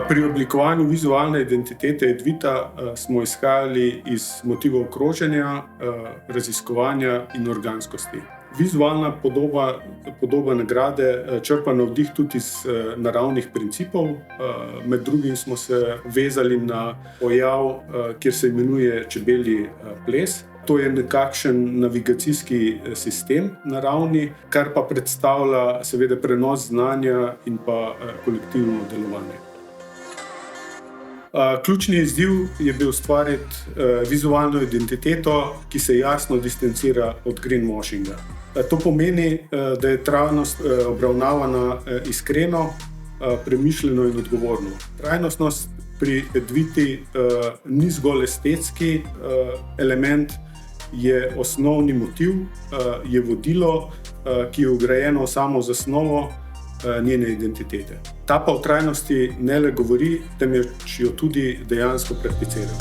Pri oblikovanju vizualne identitete Edvita smo izhajali iz motivov kroženja, raziskovanja in organskosti. Vizualna podoba nagrade črpa navdih tudi iz naravnih principov. Med drugim smo se vezali na pojav, kjer se imenuje čebelji ples. To je nekakšen navigacijski sistem naravni, kar pa predstavlja seveda prenos znanja in pa kolektivno delovanje. Ključni izziv je bil ustvariti vizualno identiteto, ki se jasno distancira od greenwashinga. To pomeni, da je trajnost obravnavana iskreno, premišljeno in odgovorno. Trajnostnost pri Edviti ni zgolj estetski element, je osnovni motiv, je vodilo, ki je vgrajeno v samo zasnovo njene identitete. Ta pa o trajnosti ne le govori, temveč jo tudi dejansko prakticira.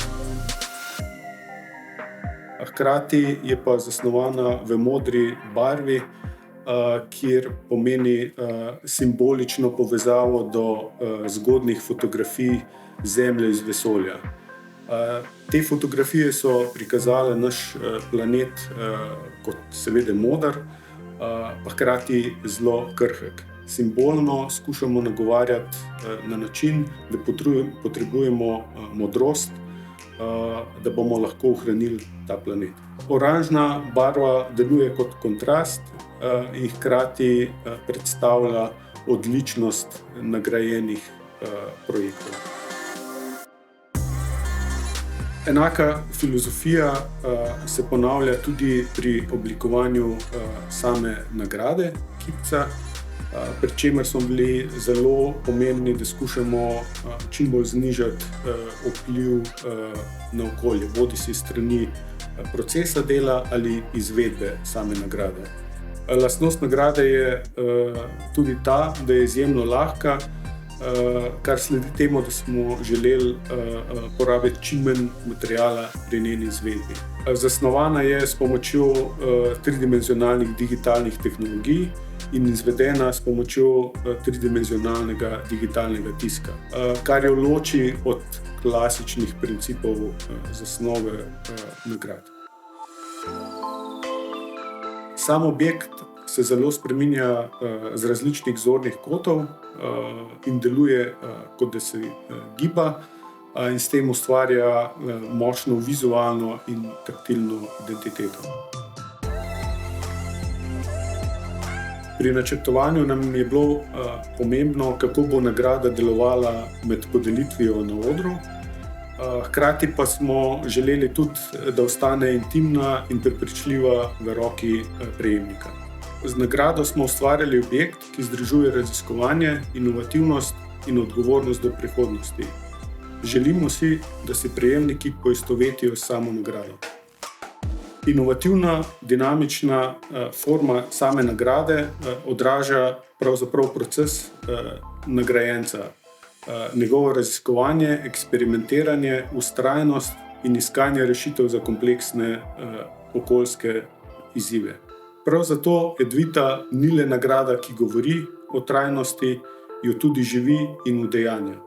Hkrati je pa zasnovana v modri barvi, kjer pomeni simbolično povezavo do zgodnjih fotografij Zemlje iz vesolja. Te fotografije so prikazale naš planet kot seveda moder, pa hkrati zelo krhek. Simbolno skušamo nagovarjati na način, da potrebujemo modrost, da bomo lahko ohranili ta planet. Oranžna barva deluje kot kontrast in hkrati predstavlja odličnost nagrajenih projektov. Enaka filozofija se ponavlja tudi pri oblikovanju same nagrade kipca, pri čemer smo bili zelo pomembni, da skušamo čim bolj znižati vpliv na okolje, bodisi s strani procesa dela ali izvedbe same nagrade. Lastnost nagrade je tudi ta, da je izjemno lahka, kar sledi temu, da smo želeli porabiti čim manj materiala pri njeni izvedbi. Zasnovana je s pomočjo tridimenzionalnih digitalnih tehnologij in izvedena s pomočjo tridimenzionalnega digitalnega tiska, kar jo loči od klasičnih principov zasnove nagrad. Sam objekt se zelo spreminja z različnih zornih kotov in deluje, kot da se giba, in s tem ustvarja močno vizualno in taktilno identiteto. Pri načrtovanju nam je bilo pomembno, kako bo nagrada delovala med podelitvijo na odru. Hkrati pa smo želeli tudi, da ostane intimna in prepričljiva v roki prejemnika. Z nagrado smo ustvarjali objekt, ki združuje raziskovanje, inovativnost in odgovornost do prihodnosti. Želimo si, da se prejemniki poistovetijo s samo nagrado. Inovativna, dinamična forma same nagrade odraža pravzaprav proces nagrajenca, njegovo raziskovanje, eksperimentiranje, vztrajnost in iskanje rešitev za kompleksne okoljske izzive. Prav zato Edvita ni le nagrada, ki govori o trajnosti, jo tudi živi in udejanja.